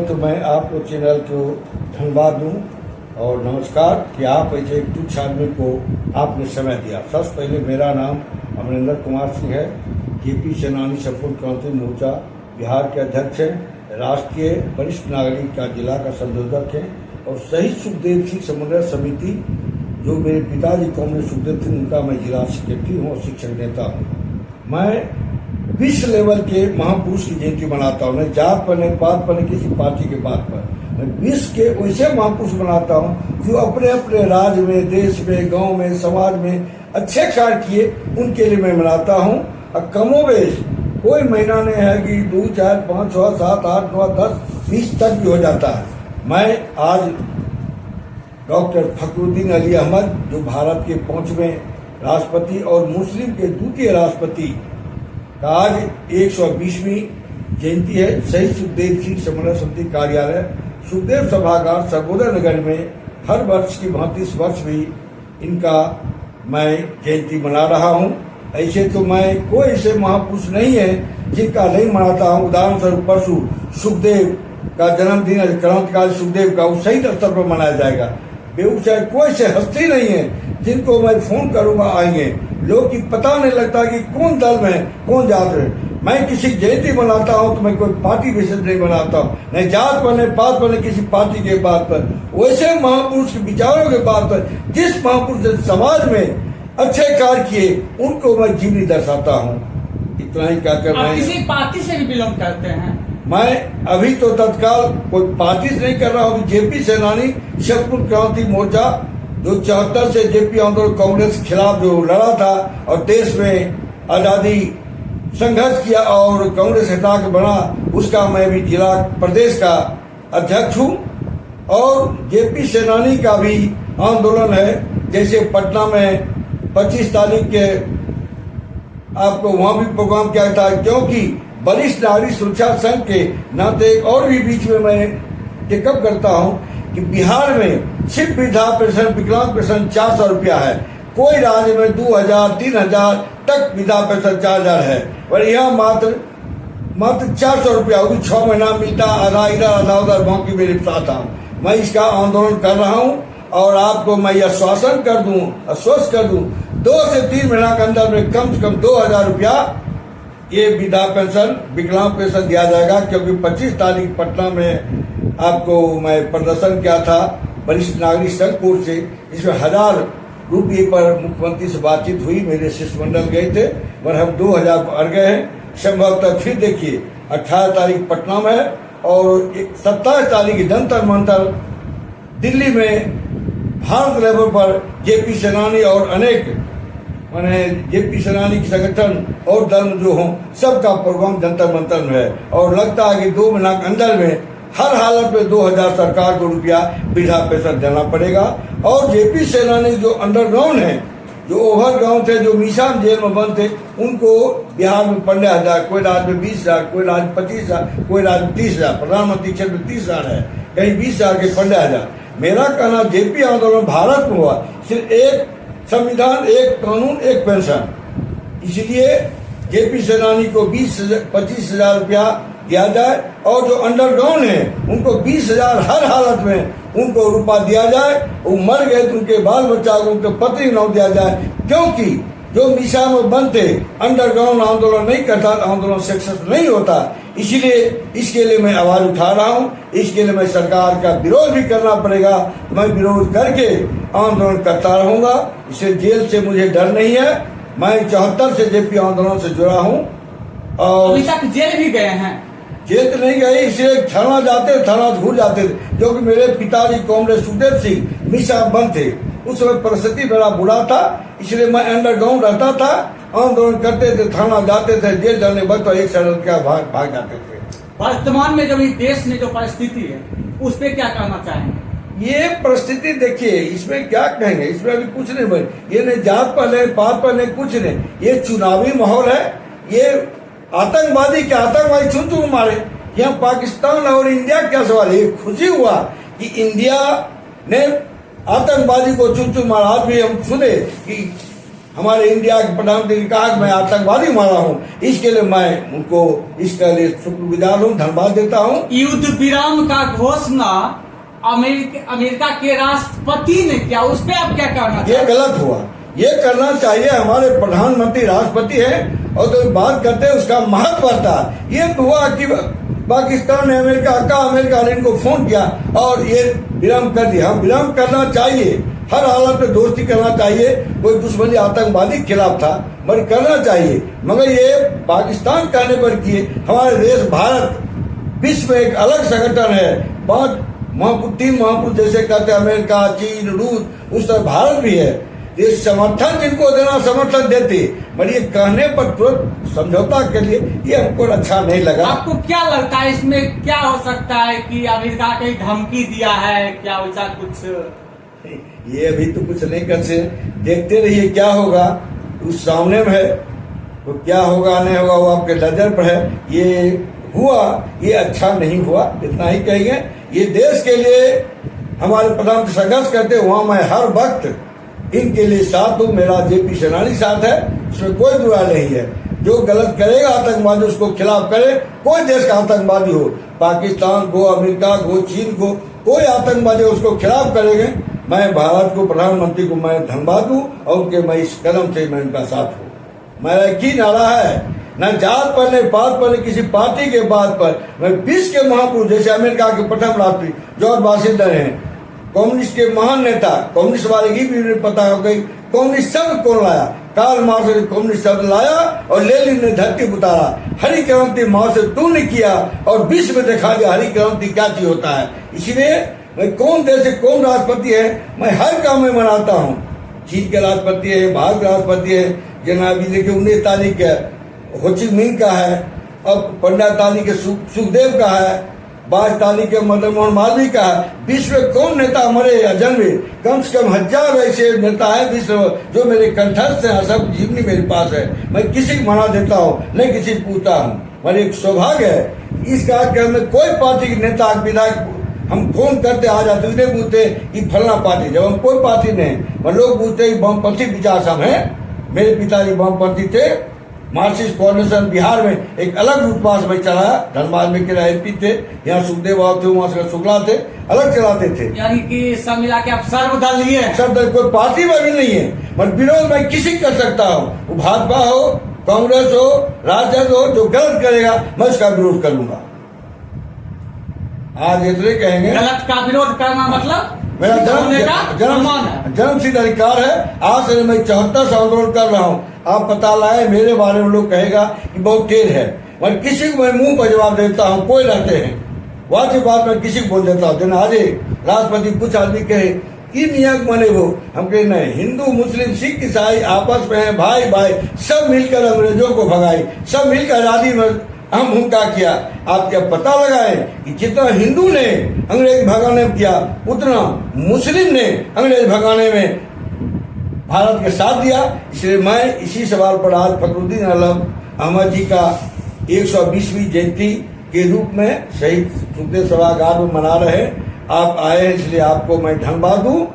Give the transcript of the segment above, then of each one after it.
तो मैं आपको चैनल को धन्यवाद दूं और नमस्कार कि आप ऐसे एक तुच्छ आदमी को आपने समय दिया। सबसे पहले मेरा नाम अमरिंदर कुमार सिंह है। जेपी सेनानी सफल क्रांति मोर्चा बिहार के अध्यक्ष हैं, राष्ट्रीय वरिष्ठ नागरिक का जिला का संयोजक है और शहीद सुखदेव सिंह समन्वय समिति जो मेरे पिताजी कांग्रेस सुखदेव सिंह उनका मैं जिला सेक्रेटरी हूँ और शिक्षक नेता हूँ। मैं विश्व लेवल के महापुरुष की जयंती मनाता हूँ, न जात पर न पात पर न किसी पार्टी के बात पर। मैं विश्व के वैसे महापुरुष मनाता हूँ जो अपने अपने राज्य में, देश में, गांव में, समाज में अच्छे कार्य किए, उनके लिए मैं मनाता हूँ। और कमोबेश कोई महीना नहीं है कि 2, 4, 5, 6, 7, 8, 9, 10, 20 तक भी हो जाता है। मैं आज डॉक्टर फखरुद्दीन अली अहमद जो भारत के 5वें राष्ट्रपति और मुस्लिम के द्वितीय राष्ट्रपति का आज 120वीं जयंती है। शहीद सुखदेव सिंह समन्वय समिति कार्यालय सुखदेव सभागार सर्वोदय नगर में हर वर्ष की भांति इस वर्ष भी इनका मैं जयंती मना रहा हूँ। ऐसे तो मैं कोई ऐसे महापुरुष नहीं है जिनका नहीं मनाता हूँ। उदाहरण स्वरूप परसों सुखदेव का जन्मदिन है, क्रांतिकारी सुखदेव का, उस शहीद स्तर पर मनाया जाएगा। बेगूसराय कोई से हस्ती नहीं है जिनको मैं फोन करूंगा आएंगे। लोग की पता नहीं लगता कि कौन दल में कौन जात में। मैं किसी जयंती मनाता हूं तो मैं कोई पार्टी विशेष नहीं मनाता हूं, न जात पर, न पात पर, न किसी पार्टी के बात पर। वैसे महापुरुष के विचारों के बात पर, जिस महापुरुष ने समाज में अच्छे कार्य किए उनको मैं जीवनी दर्शाता हूँ। इतना ही कहकर मैं किसी पार्टी से भी बिलोंग करते हैं? मैं अभी तो तत्काल कोई पार्टी से नहीं कर रहा हूँ। जेपी सेनानी सफल क्रांति मोर्चा जो 74 से जेपी आंदोलन कांग्रेस के खिलाफ जो लड़ा था और देश में आजादी संघर्ष किया और कांग्रेस हटा के बना, उसका मैं भी जिला प्रदेश का अध्यक्ष हूँ। और जेपी सेनानी का भी आंदोलन है, जैसे पटना में 25 तारीख के आपको वहां भी प्रोग्राम किया था, क्योंकि वरिष्ठ नागरिक सुरक्षा संघ के नाते और भी बीच में मैं टेकअप करता हूं कि बिहार में सिर्फ वृद्धा पेंशन, विकलांग पेंशन 400 रुपया है। कोई राज्य में 2000, 3000 तक वृद्धा पेंशन 4000 है और यहाँ मात्र 400 रुपया, वो भी 6 महीना मिलता, आधा इधर आधा उधर, बाकी मेरे साथ हूँ। मैं इसका आंदोलन कर रहा हूँ और आपको मैं यह आश्वासन कर दूं, आश्वस्त कर दूं, 2 से 3 महीना के अंदर में कम से कम 2000 रुपया ये वृद्धा पेंशन, विकलांग पेंशन दिया जाएगा। क्योंकि 25 तारीख पटना में आपको मैं प्रदर्शन किया था वरिष्ठ नागरिक संघ से, इसमें 1000 रुपये पर मुख्यमंत्री से बातचीत हुई, मेरे शिष्टमंडल गए थे और हम 2000 पर गए हैं। संभवतः फिर देखिए 18 तारीख पटना में है और 27 तारीख जंतर मंतर दिल्ली में भारत लेवल पर जेपी सेनानी और अनेक माने जेपी सेनानी के संगठन और दल जो हों सबका प्रोग्राम जंतर मंतर में है। और लगता है कि 2 महीना के अंदर में हर हालत में 2000 सरकार को रुपया वृद्धा पेंशन देना पड़ेगा। और जेपी सेनानी जो अंडरग्राउंड है, जो ओवरग्राउंड थे, जो मिशान जेल में बंद थे, उनको बिहार में 15,000, कोई राज्य में 20,000, कोई राज्य में 25,000, कोई राज्य में 30,000, प्रधानमंत्री क्षेत्र में 30,000 है, कहीं 20,000 के 15,000। मेरा कहना जेपी आंदोलन भारत में हुआ, सिर्फ एक संविधान, एक कानून, एक पेंशन। इसलिए जेपी सेनानी को 25,000 रुपया दिया जाए और जो अंडरग्राउंड है उनको 20,000 हर हालत में उनको रुपया दिया जाए। वो मर गए तो उनके बाल बच्चा को उनको पत्री न दिया जाए, क्योंकि जो मिशा में बंद थे, अंडरग्राउंड आंदोलन नहीं करता, आंदोलन सक्सेस नहीं होता। इसीलिए इसके लिए मैं आवाज उठा रहा हूँ। इसके लिए मैं सरकार का विरोध भी करना पड़ेगा, मैं विरोध करके आंदोलन करता रहूंगा। इसे जेल से मुझे डर नहीं है। मैं 74 से जेपी आंदोलन से जुड़ा हूँ और अभी तक जेल भी गए हैं। जेल तो नहीं गए, इसलिए थाना जाते, थाना घूर जाते थे, क्योंकि मेरे पिताजी कांग्रेस सुखदेव सिंह मिशा बंद थे। उस समय परिस्थिति बड़ा बुरा था, इसलिए मैं अंडरग्राउंड रहता था, आंदोलन करते थे, थाना जाते थे, जेल जाने वक्त तो एक सड़क क्या भाग जाते थे। वर्तमान में जो देश में जो परिस्थिति है उस पर क्या कहना चाहेंगे? ये परिस्थिति देखिए, इसमें क्या कहेंगे, इसमें अभी कुछ नहीं बने। ये नहीं जात पर नहीं, पात पर नहीं, कुछ नहीं। ये चुनावी माहौल है। ये आतंकवादी के आतंकवादी चुन चुन मारे। यहाँ पाकिस्तान और इंडिया क्या सवाल है? ये खुशी हुआ कि इंडिया ने आतंकवादी को चुन चुन मारा। आज भी हम सुने कि हमारे इंडिया के प्रधानमंत्री ने कहा कि मैं आतंकवादी मारा हूं, इसके लिए मैं उनको इसके लिए शुक्रगुजार हूं, धन्यवाद देता हूं। युद्ध विराम का घोषणा अमेरिका के राष्ट्रपति ने किया, उस पर आप क्या कहना ये गलत हुआ, ये करना चाहिए। हमारे प्रधानमंत्री राष्ट्रपति हैं और तो बात करते हैं उसका महत्व था। ये तो हुआ कि पाकिस्तान ने अमेरिका ने इनको फोन किया और ये विराम कर दिया। हम विराम करना चाहिए, हर हालत में दोस्ती करना चाहिए। कोई दुश्मनी आतंकवादी के खिलाफ था मगर करना चाहिए, मगर ये पाकिस्तान करने पर किए। हमारे देश भारत विश्व में एक अलग संगठन है, 3 महापुरुष जैसे कहते हैं अमेरिका, चीन, रूस, उस तरह भारत भी है। ये समर्थन जिनको देना समर्थन देते, मगर ये कहने पर तुरंत समझौता के लिए ये हमको अच्छा नहीं लगा। आपको क्या लगता है इसमें क्या हो सकता है कि अमेरिका कहीं धमकी दिया है, क्या वैसा कुछ? ये अभी तो कुछ नहीं कर सकते, देखते रहिए क्या होगा, उस सामने में है तो क्या होगा नहीं होगा वो आपके नजर पर है। ये हुआ, ये अच्छा नहीं हुआ, इतना ही कहेंगे। ये देश के लिए हमारे प्रधानमंत्री संघर्ष करते, वहां मैं हर वक्त इनके लिए साथ हूँ। मेरा जेपी सेनानी साथ है, इसमें कोई बुरा नहीं है। जो गलत करेगा आतंकवादी उसको खिलाफ करे, कोई देश का आतंकवादी हो, पाकिस्तान को, अमेरिका को, चीन को, कोई आतंकवादी उसको खिलाफ करेंगे। मैं भारत को, प्रधानमंत्री को मैं धन्यवाद दूं और उनके मैं इस कदम से मैं उनका साथ हूँ। मेरा एक ही नारा है, न जात पर न पात पर न किसी पार्टी के बात पर। मैं विश्व के महापुरुष जैसे अमेरिका के प्रथम राष्ट्रपति जॉर्ज वाशिंगटन हैं, कम्युनिस्ट के महान नेता, कम्युनिस्ट वाले की भी पता हो गई कम्युनिस्ट शब्द कौन लाया, कार्ल मार्क्स ने कम्युनिस्ट शब्द लाया और लेनिन ने धरती उतारा। हरि क्रांति माओ से तू ने किया और विश्व में दिखा दिया हरि क्रांति क्या चीज होता है। इसलिए मैं कौन देश है, कौन राष्ट्रपति है, मैं हर काम में मनाता हूँ। चीन के राष्ट्रपति है, भारत के राष्ट्रपति है, जनाब देखिए 19 तारीख है हो ची मिंह का है, अब 15 तारीख के सुखदेव का है, 22 तारीख के मदन मोहन मालवीय का है। विश्व में कौन नेता मरे या जन्मे, कम से कम 1000 ऐसे नेता है विश्व जो मेरे कंठस्थ है, सब जीवनी मेरे पास है। मैं किसी को मना देता हूँ, नहीं किसी को पूछता हूँ। मेरे एक सौभाग्य है इस कार्यक्रम में कोई पार्टी के नेता विधायक हम फोन करते आ जाते, उन्हें पूछते कि फलना पार्टी, जब हम कोई पार्टी नहीं, लोग पूछते वामपंथी विचार सब है। मेरे पिताजी वामपंथी थे, मार्क्सिस्ट कोऑर्डिनेशन बिहार में एक अलग रूपवास में चलाया, धनबाद में के एमपी थे, यहाँ सुखदेव बाबू थे, वहाँ से शुक्ला थे, अलग चलाते थे। यानी कि सब मिला के आप सर्वदलीय है। सर्वदलीय कोई पार्टी में भी नहीं है, मगर विरोध मैं किसी कर सकता हूँ, वो भाजपा हो, कांग्रेस हो, राजद हो, जो गलत करेगा मैं उसका विरोध करूंगा। आज इतने कहेंगे गलत का विरोध करना मतलब मेरा जन्म सिद्ध अधिकार है। आज से मैं 74 से आंदोलन कर रहा हूँ। आप पता लाए मेरे बारे में लोग कहेगा कि बहुत तेज है, मैं किसी को मैं मुंह पर जवाब देता हूँ, कोई रहते हैं वाजिब बात मैं किसी को बोल देता हूँ। दिन आज राष्ट्रपति कुछ आदमी कहे कि मियाँ मने वो, हम कहे नहीं, हिंदू मुस्लिम सिख ईसाई आपस में है, भाई भाई सब मिलकर अंग्रेजों को भगाई, सब मिलकर आजादी में हम भूमिका किया। आप क्या पता लगाए कि जितना हिंदू ने अंग्रेज भगाने में किया, उतना मुस्लिम ने अंग्रेज भगाने में भारत के साथ दिया। इसलिए मैं इसी सवाल पर आज फखरुद्दीन आलम अहमद जी का 120वीं जयंती के रूप में शहीद सुखदेव सभागार में मना रहे। आप आए हैं इसलिए आपको मैं धन्यवाद दूं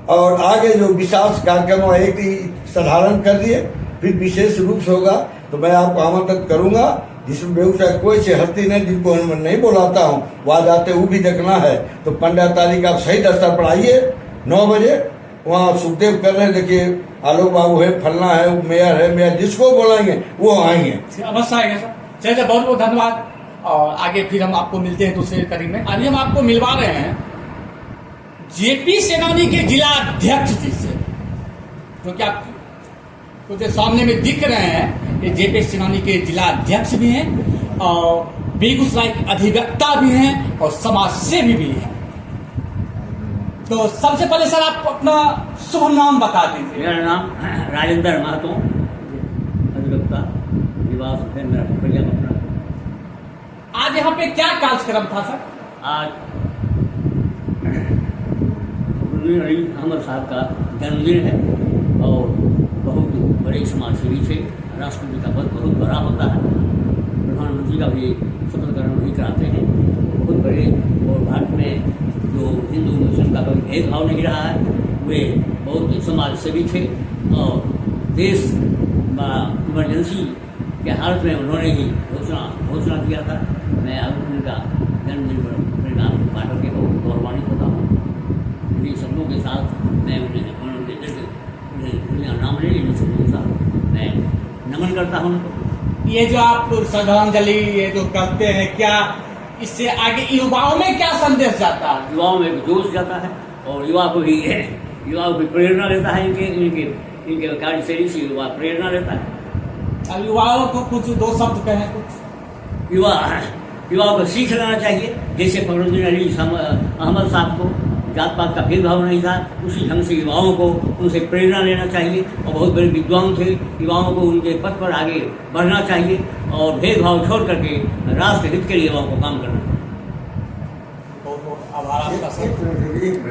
और आगे जो विशेष कार्यक्रम एक ही साधारण कर दिए, फिर विशेष रूप से होगा तो मैं आपको आमंत्रित करूंगा, जिसमें बेगूसराय कोई से हस्ती नहीं जिनको मैं नहीं बुलाता हूँ, वहाँ जाते वो भी देखना है। तो 15 तारीख आप सही स्तर पर आइए 9 बजे, वहाँ सुखदेव कर रहे हैं, देखिए आलोक बाबू है, फलना है, मेयर है, मेयर जिसको बोलाएंगे वो आएंगे। अवश्य आएंगे सर। चलिए बहुत बहुत धन्यवाद और आगे फिर हम आपको मिलते हैं दूसरे कड़ी में। अभी हम आपको मिलवा रहे हैं जेपी सेनानी के जिला अध्यक्ष जी से, क्योंकि आप तो जो सामने में दिख रहे हैं ये जेपी सेनानी के जिला अध्यक्ष भी हैं और बेगूसराय के अधिवक्ता भी हैं और समाज सेवी भी हैं। तो सबसे पहले सर आप अपना शुभ नाम बता दीजिए। मेरा नाम राजेंद्र महतो, अधिवक्ता, निवास है मेरा पुखरिया मथुरा। आज यहाँ पे क्या कार्यक्रम था सर? आज अहमद साहब का जन्मदिन है और बहुत बड़े समाज सेवी थे। राष्ट्रपति का पद बहुत बड़ा होता है, प्रधानमंत्री का भी शपथग्रहण वही कराते हैं। बहुत बड़े और भारत में जो हिंदू मुस्लिम का कोई भेदभाव नहीं रहा है, वे बहुत ही समाज सेवी थे और देश इमरजेंसी के हालत में उन्होंने ही घोषणा किया था। मैं अब उनका जन्मदिन पर अपने नाम पाठक के बहुत गौरवान्वित होता हूँ। उन्हीं शब्दों के साथ मैं उन्हें नाम ले इन शब्दों के साथ मैं नमन करता हूँ उनको। ये जो आप श्रद्धांजलि ये जो करते हैं, क्या इससे आगे युवाओं में क्या संदेश जाता है? युवाओं में जोश जाता है और युवाओं को भी प्रेरणा लेता है। इनके कार्यशैली से युवा प्रेरणा लेता है। अब युवाओं को कुछ दो शब्द कहें कुछ। युवाओं को सीख लेना चाहिए। जैसे फखरुद्दीन अली अहमद साहब को जात पात का भेदभाव नहीं था, उसी ढंग से युवाओं को उनसे प्रेरणा लेना चाहिए और बहुत बड़े विद्वान थे। युवाओं को उनके पथ पर आगे बढ़ना चाहिए और भेदभाव छोड़ करके राष्ट्र हित के लिए युवाओं को काम करना चाहिए। बहुत बहुत आभार आपका सर।